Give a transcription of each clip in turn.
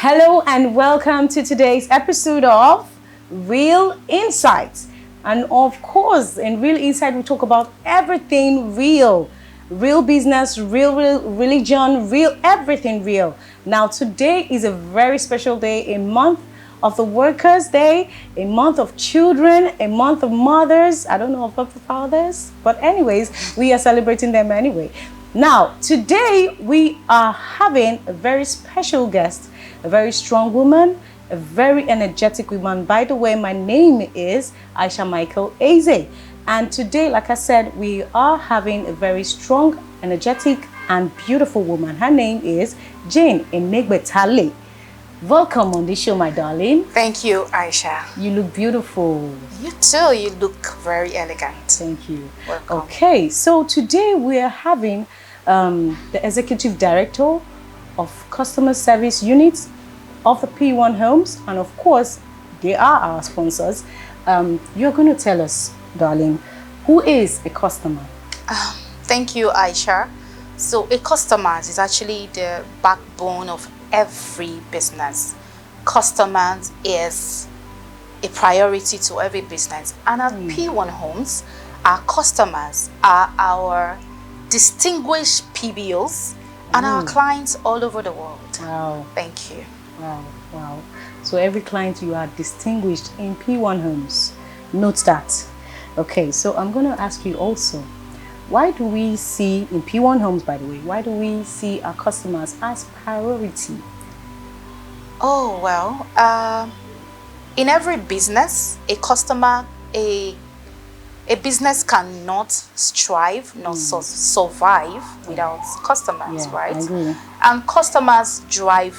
Hello and welcome to today's episode of Real Insights. And of course, in Real Insight, we talk about everything real. Real business, real religion, real everything real. Now, today is a very special day, a month of the Workers' Day, a month of children, a month of mothers. I don't know of fathers, but anyways, we are celebrating them anyway. Now, today we are having a very special guest, a very strong woman, a very energetic woman. By the way, my name is Aisha Michael Eze. And today, like I said, we are having a very strong, energetic, and beautiful woman. Her name is Jane Enegbetale. Welcome on the show, my darling. Thank you, Aisha. You look beautiful. You too. You look very elegant. Thank you. Welcome. Okay, so today we are having the Executive Director of Customer Service Units of the P1 Homes, and of course, they are our sponsors. You're going to tell us, darling, who is a customer? Thank you, Aisha. So a customer is actually the backbone of every business. Customers is a priority to every business. And at P1 Homes, our customers are our distinguished PBOs and our clients all over the world. Wow. Thank you. Wow, wow. So every client, you are distinguished in P1 Homes. Note that. Okay, so I'm going to ask you also, why do we see, in P1 Homes, by the way, why do we see our customers as priority? Oh, well, in every business, a customer, a business cannot strive, nor survive without customers, Yeah, right? I agree. And customers drive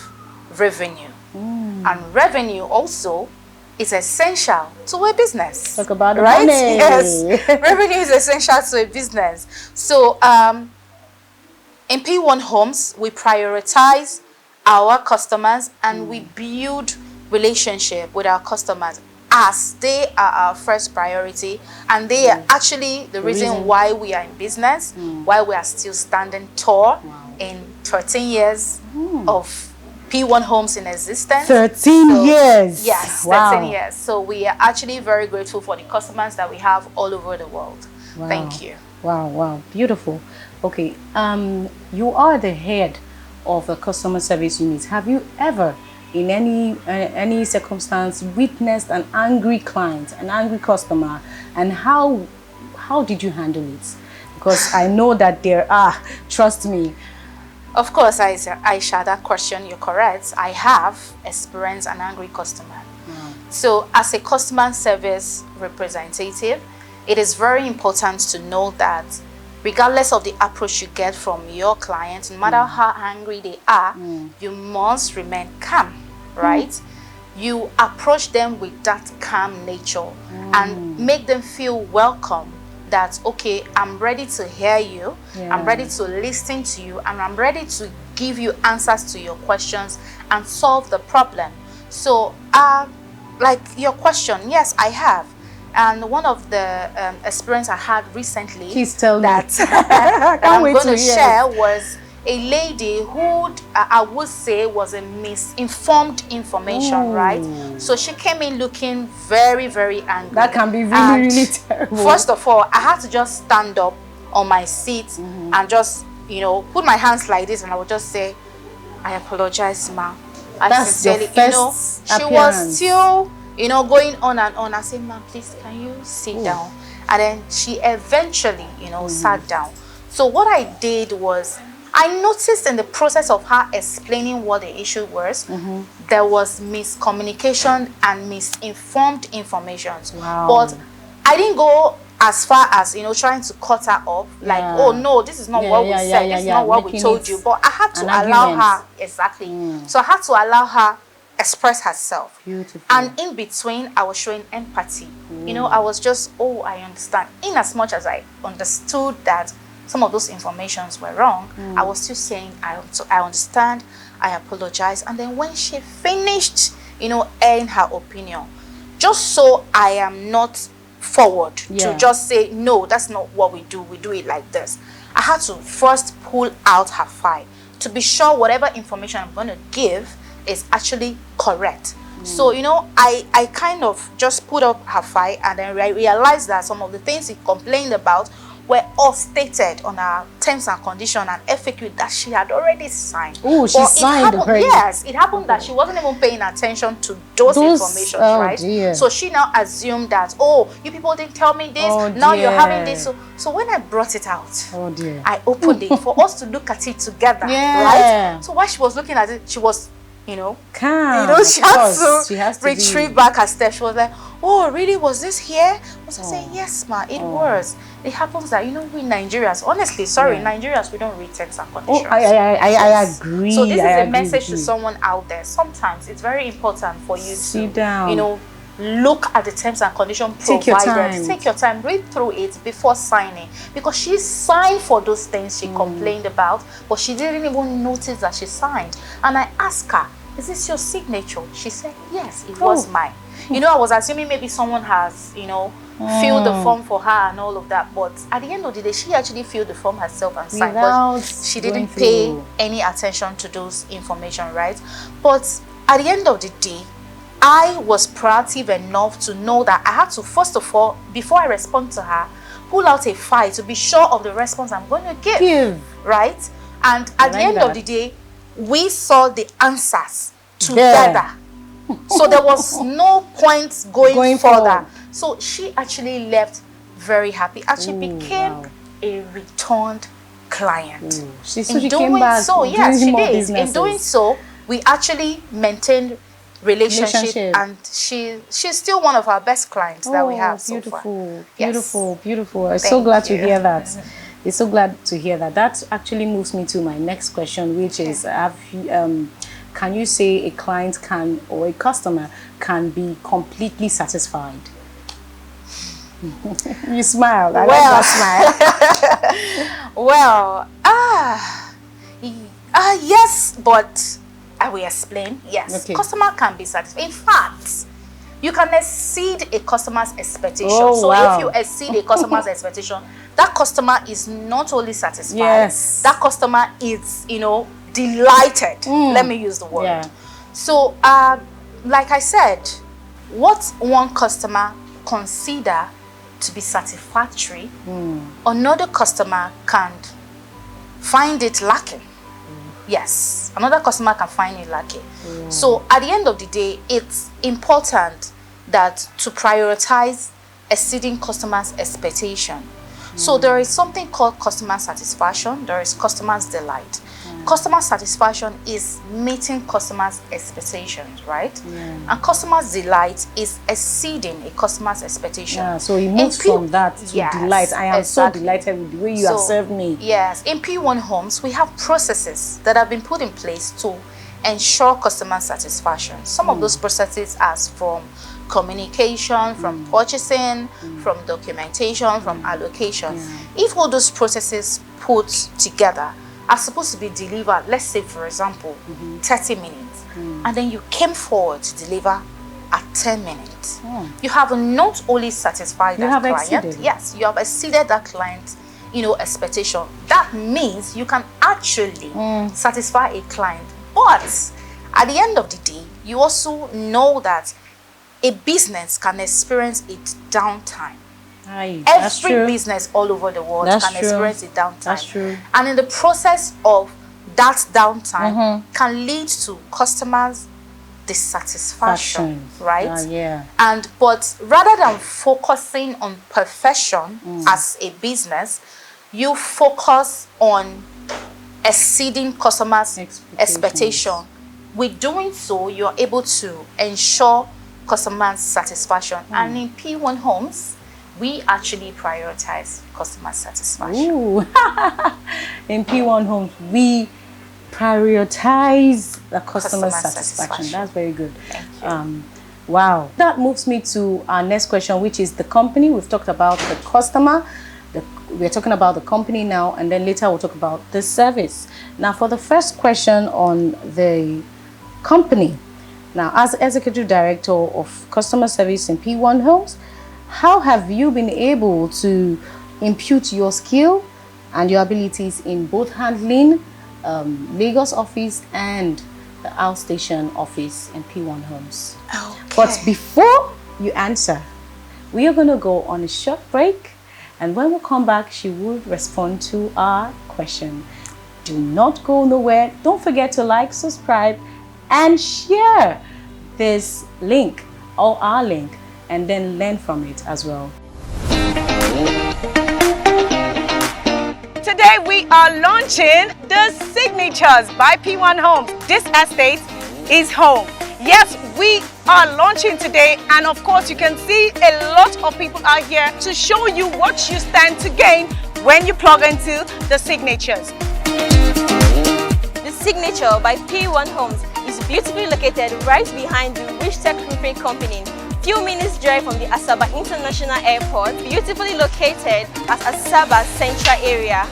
revenue. And revenue also is essential to a business. Talk about the right? money. Yes, revenue is essential to a business. So in P1 Homes, we prioritize our customers and we build relationship with our customers as they are our first priority, and they are actually the reason why we are in business, why we are still standing tall in 13 years of P1 Homes in existence. 13 years. Yes, Wow. 13 years. So we are actually very grateful for the customers that we have all over the world. Wow. Thank you. Wow, wow, beautiful. Okay, you are the head of the customer service unit. Have you ever, in any circumstance, witnessed an angry client, an angry customer, and how did you handle it? Because I know that there are. Trust me. Of course, Aisha, that question, you're correct. I have experienced an angry customer. So as a customer service representative, it is very important to know that regardless of the approach you get from your client, no matter how angry they are, you must remain calm, right? You approach them with that calm nature and make them feel welcome. That, okay, I'm ready to hear you, I'm ready to listen to you, and I'm ready to give you answers to your questions and solve the problem. So, like your question, yes, I have. And one of the experience I had recently that I'm going to share was a lady who I would say was a misinformed information, right? So she came in looking very, very angry. That can be really, really terrible. First of all, I had to just stand up on my seat and just, put my hands like this, and I would just say, I apologize, ma. That's sincerely, your first she was still, going on and on. I said, ma, please, can you sit down? And then she eventually, sat down. So what I did was, I noticed in the process of her explaining what the issue was, there was miscommunication and misinformed information. Wow. But I didn't go as far as, trying to cut her off, like, oh no, this is not what we said, this is not what we told you. But I had to allow her, exactly. So I had to allow her express herself. Beautiful. And in between, I was showing empathy. I was just, I understand. In as much as I understood that some of those informations were wrong, I was still saying, I understand, I apologize. And then when she finished, airing her opinion, just so I am not forward to just say, no, that's not what we do it like this. I had to first pull out her file to be sure whatever information I'm going to give is actually correct. So, you know, I kind of just put up her file, and then I realized that some of the things he complained about were all stated on our terms and conditions and FAQ that she had already signed. Oh, she signed already. Yes, it happened that she wasn't even paying attention to those information, right? Dear. So she now assumed that, oh, you people didn't tell me this, now you're having this. So when I brought it out, I opened it for us to look at it together, right? So while she was looking at it, she was, you know, calm. You know, she had to retrieve back her steps. She was like, oh, really? Was this here? I said, yes, ma, it was. It happens that, you know, we Nigerians, honestly, Nigerians, we don't read terms and conditions. I agree. So this is a message to someone out there. Sometimes it's very important for you to, you know, look at the terms and conditions provided. Take your time, read through it before signing. Because she signed for those things she complained about, but she didn't even notice that she signed. And I asked her, is this your signature? She said, yes, it was mine. You know, I was assuming maybe someone has, you know, filled the form for her and all of that. But at the end of the day, she actually filled the form herself and signed. But she didn't pay any attention to those information, right? But at the end of the day, I was proactive enough to know that I had to, first of all, before I respond to her, pull out a file to be sure of the response I'm going to give. Right? And at the end of the day, we saw the answers together. So there was no point going further. So she actually left very happy, and she became a returned client. She came back. So yes, she did. In doing so, we actually maintained relationship, and she's still one of our best clients that we have so far. Beautiful. I'm so glad to hear that. It's so glad to hear that. That actually moves me to my next question, which is, can you say a client can, or a customer can be completely satisfied? You smile. I like that smile. Well, yes, but I will explain. Yes, customer can be satisfied. In fact, you can exceed a customer's expectation. If you exceed a customer's expectation, that customer is not only satisfied, that customer is, you know, delighted. Let me use the word. So, like I said, what one customer consider to be satisfactory, another customer can find it lacking. Yes, another customer can find it lacking. So at the end of the day, it's important that to prioritize exceeding customers' expectation. So there is something called customer satisfaction. There is customer's delight. Customer satisfaction is meeting customers' expectations, right? And customer's delight is exceeding a customer's expectation. So it moves from that to delight. I am so delighted with the way you have served me. Yes, in P1 Homes, we have processes that have been put in place to ensure customer satisfaction. Some of those processes are from communication, from purchasing, from documentation, from allocation. If all those processes put together are supposed to be delivered, let's say for example, 30 minutes, and then you came forward to deliver at 10 minutes, you have not only satisfied that client, yes, you have exceeded that client, you know, expectation. That means you can actually satisfy a client. But at the end of the day, you also know that a business can experience its downtime. Every business all over the world can experience a downtime. That's true. And in the process of that downtime can lead to customers' dissatisfaction, right? But rather than focusing on perfection as a business, you focus on exceeding customers' expectation. With doing so, you're able to ensure customers' satisfaction. And in P1 Homes, we actually prioritize customer satisfaction. In P1 Homes, we prioritize the customer satisfaction. That's very good. Thank you. Wow. That moves me to our next question, which is the company. We've talked about the customer. We're talking about the company now, and then later we'll talk about the service. Now, for the first question on the company, now as Executive Director of Customer Service in P1 Homes, how have you been able to impute your skill and your abilities in both handling Lagos office and the outstation office in P1 Homes. Okay. But before you answer, we are going to go on a short break, and when we come back, she will respond to our question. Do not go nowhere. Don't forget to like, subscribe, and share this link or our link, and then learn from it as well. Today we are launching the Signatures by P1 Homes. This estate is home. Yes, we are launching today, and of course you can see a lot of people are here to show you what you stand to gain when you plug into the Signatures. The Signature by P1 Homes is beautifully located right behind the Rich Tech Roofing Company. Few minutes drive from the Asaba International Airport, beautifully located at Asaba Central area.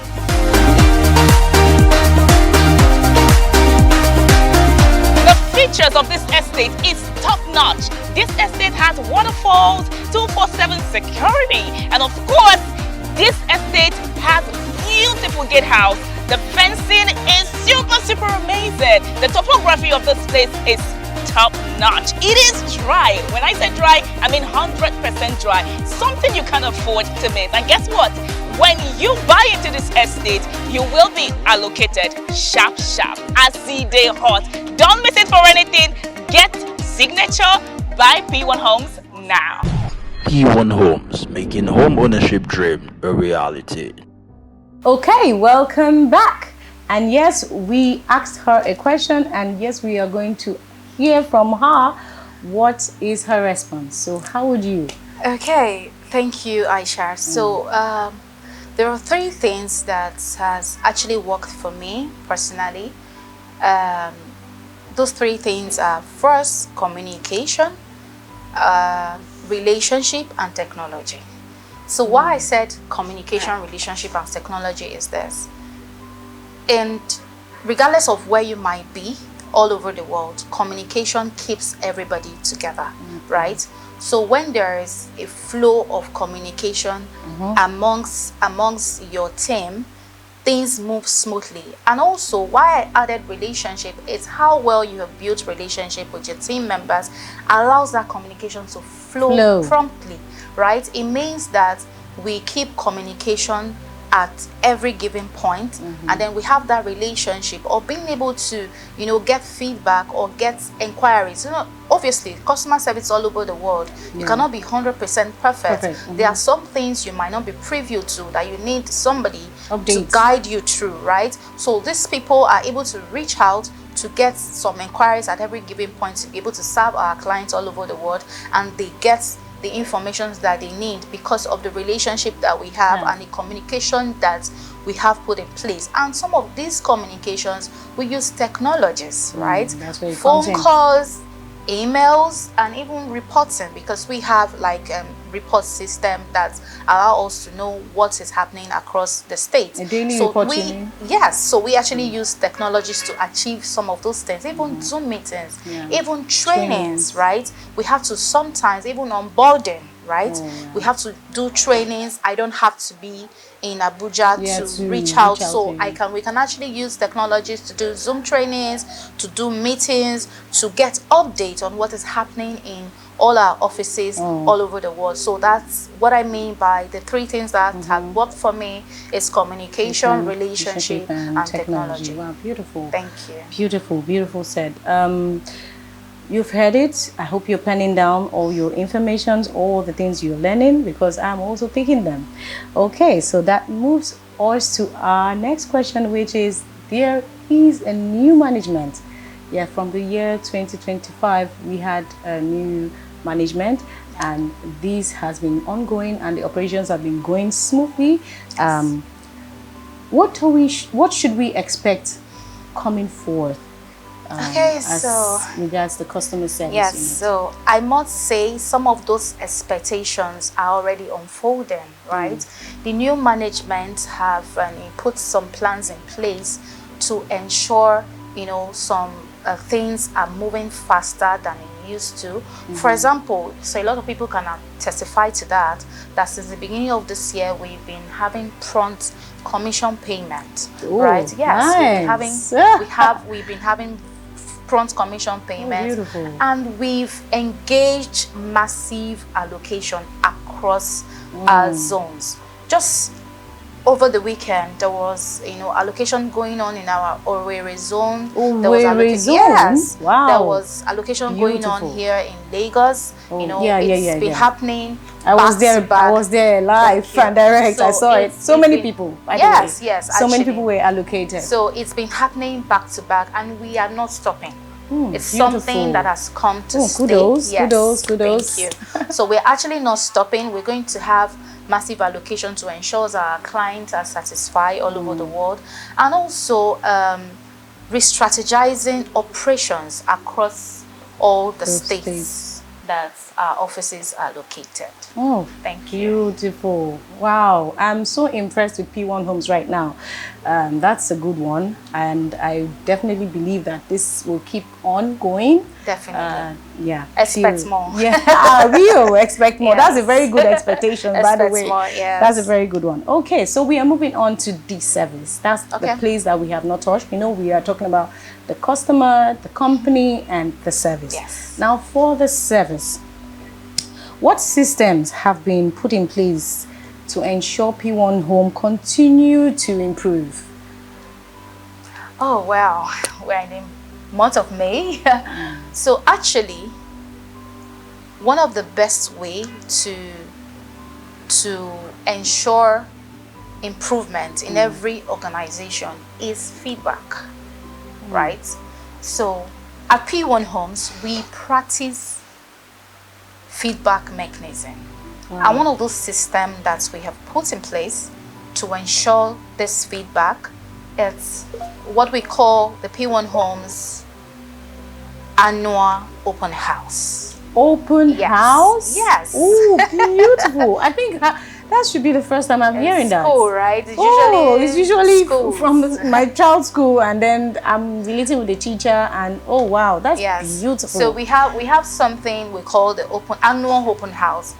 The features of this estate is top-notch. This estate has waterfalls, 24/7 security, and of course, this estate has beautiful gatehouse. The fencing is super amazing. The topography of this place is top-notch. It is dry. When I say dry, I mean 100% dry. Something you can afford to miss. And guess what? When you buy into this estate, you will be allocated sharp as the day hot. Don't miss it for anything. Get Signature by P1 Homes now. P1 Homes, making home ownership dream a reality. Okay, welcome back. And yes, we asked her a question, and yes, we are going to hear from her what is her response. So how would you? Okay, thank you, Aisha. So there are three things that has actually worked for me personally. Those three things are: first, communication, relationship, and technology. So why I said communication, relationship, and technology is this. And regardless of where you might be all over the world, communication keeps everybody together, right? So when there is a flow of communication amongst your team, things move smoothly. And also why I added relationship is how well you have built relationship with your team members allows that communication to flow promptly, right? It means that we keep communication at every given point, and then we have that relationship or being able to, you know, get feedback or get inquiries. You know, obviously customer service all over the world, you cannot be 100% perfect. There are some things you might not be privy to that you need somebody to guide you through, right? So these people are able to reach out to get some inquiries at every given point to be able to serve our clients all over the world, and they get the information that they need because of the relationship that we have and the communication that we have put in place. And some of these communications, we use technologies, right? Phone calls, emails, and even reporting, because we have like report system that allow us to know what is happening across the state. A daily so report, so we actually use technologies to achieve some of those things, even Zoom meetings, even trainings, right? We have to sometimes even onboarding, right? We have to do trainings. I don't have to be in Abuja to reach out, so we can actually use technologies to do Zoom trainings, to do meetings, to get updates on what is happening in all our offices all over the world. So that's what I mean by the three things that have worked for me is communication, relationship, and technology. Wow, beautiful. Thank you. Beautiful said. You've heard it. I hope you're penning down all your informations, all the things you're learning, because I'm also picking them. Okay, so that moves us to our next question, which is, there is a new management. Yeah, from the year 2025, we had a new management, and this has been ongoing, and the operations have been going smoothly. What should we expect coming forth? So regards the customer service. Yes, so I must say some of those expectations are already unfolding, right? The new management have put some plans in place to ensure, you know, some things are moving faster than it used to. For example, so a lot of people can testify to that since the beginning of this year, we've been having prompt commission payment, right? Yes, nice. we've been having upfront commission payments, beautiful. and we've engaged massive allocation across our zones. Just over the weekend, there was, allocation going on in our Owerri zone. There was Owerri zone? Yes. Wow. There was allocation going Beautiful. on here in Lagos. It's been happening. I was there. I was there live and direct. I saw it. So many people. By the way. Yes. So many people were allocated. So it's been happening back to back, and we are not stopping. It's beautiful. something that has come to stay. Kudos, Yes, kudos. Thank you. So we're actually not stopping. We're going to have massive allocation to ensure that our clients are satisfied all over the world, and also re-strategizing operations across all the states that our offices are located. Oh, thank you. Beautiful. Wow. I'm so impressed with P1 Homes right now. That's a good one. And I definitely believe that this will keep on going. Definitely. Yeah. Expect more. Yeah. Real. Expect more. Yes. That's a very good expectation, by the way. Expect more, yes. That's a very good one. Okay. So we are moving on to the service. That's the place that we have not touched. We are talking about the customer, the company, and the service. Yes. Now for the service, what systems have been put in place to ensure P1 Home continue to improve? Oh, wow. We're in the month of May. So actually, one of the best way to ensure improvement in every organization is feedback, right? So at P1 Homes, we practice feedback mechanism. And one of those systems that we have put in place to ensure this feedback, it's what we call the P1 Homes annual open house. Open house? Yes. Oh, beautiful. I think that should be the first time I'm hearing that. School, right? It's usually schools. from my child's school, and then I'm relating with the teacher, and oh wow, that's beautiful. So we have something we call the annual open house.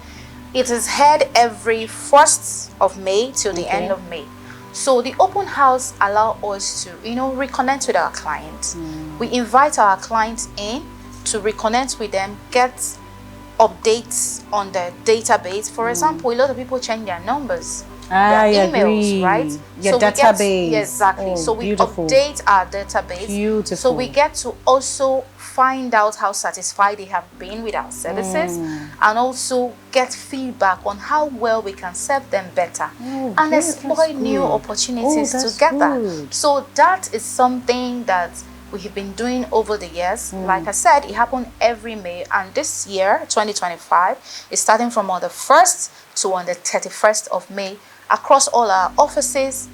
It is held every 1st of May till the end of May. So the open house allow us to reconnect with our clients. We invite our clients in to reconnect with them, get updates on the database. For example, a lot of people change their numbers, their emails, right? Your database. Exactly. So we update our database. Beautiful. So we get to also find out how satisfied they have been with our services, and also get feedback on how well we can serve them better, and exploit new opportunities together. So that is something that we have been doing over the years. Like I said, it happened every May, and this year 2025 is starting from on the 1st to on the 31st of May across all our offices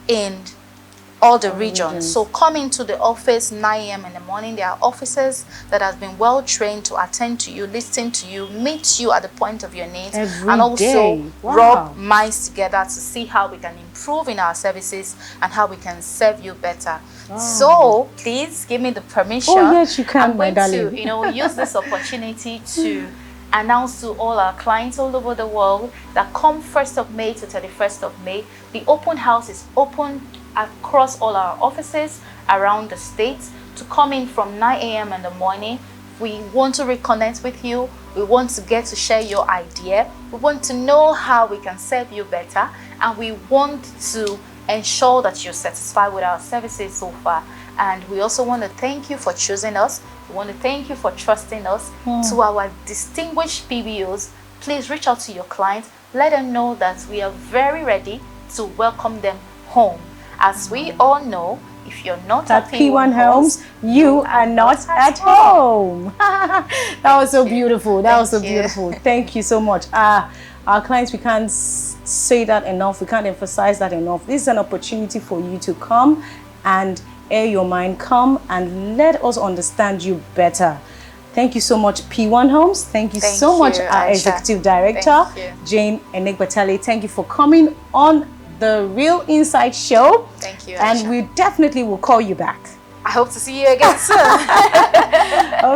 in all the regions. So come into the office 9 a.m. in the morning. There are officers that have been well trained to attend to you, listen to you, meet you at the point of your needs, and also rub minds together to see how we can improve in our services and how we can serve you better. So please give me the permission. Oh yes, you can, my darling. I'm going to use this opportunity to announce to all our clients all over the world that come 1st of May to 31st of May, the open house is open across all our offices around the states to come in from 9 a.m. in the morning. We want to reconnect with you. We want to get to share your idea. We want to know how we can serve you better, and we want to ensure that you're satisfied with our services so far. And we also want to thank you for choosing us. We want to thank you for trusting us. To our distinguished PBOs, please reach out to your clients. Let them know that we are very ready to welcome them home. As we all know, if you're not at P1 Homes, you are not at home. That was so beautiful. That was so beautiful. Thank you so much. Our clients, we can't say that enough. We can't emphasize that enough. This is an opportunity for you to come and air your mind. Come and let us understand you better. Thank you so much, P1 Homes. Thank you so much, our Executive Director, Jane Enegbatale. Thank you for coming on the Real Insight Show. Thank you, and we definitely will call you back. I hope to see you again soon.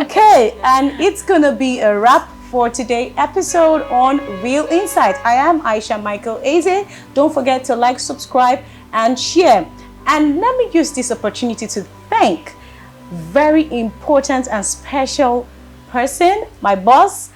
Okay, and it's gonna be a wrap for today's episode on Real Insight. I am Aisha Michael Eze. Don't forget to like, subscribe, and share. And let me use this opportunity to thank very important and special person, my boss,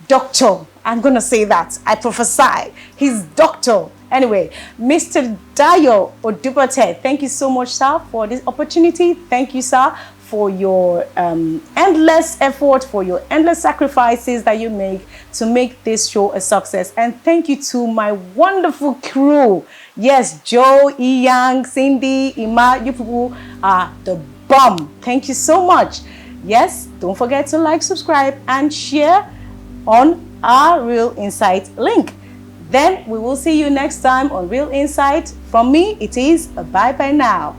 Doctor. I'm going to say that. I prophesy. He's Doctor. Anyway, Mr. Dayo Odubate, thank you so much, sir, for this opportunity. Thank you, sir, for your endless effort, for your endless sacrifices that you make to make this show a success. And thank you to my wonderful crew. Yes, Joe, Iyang, Cindy, Ima, you people are the bomb. Thank you so much. Yes, don't forget to like, subscribe, and share on our Real Insight link. Then we will see you next time on Real Insight. From me, it is a bye-bye now.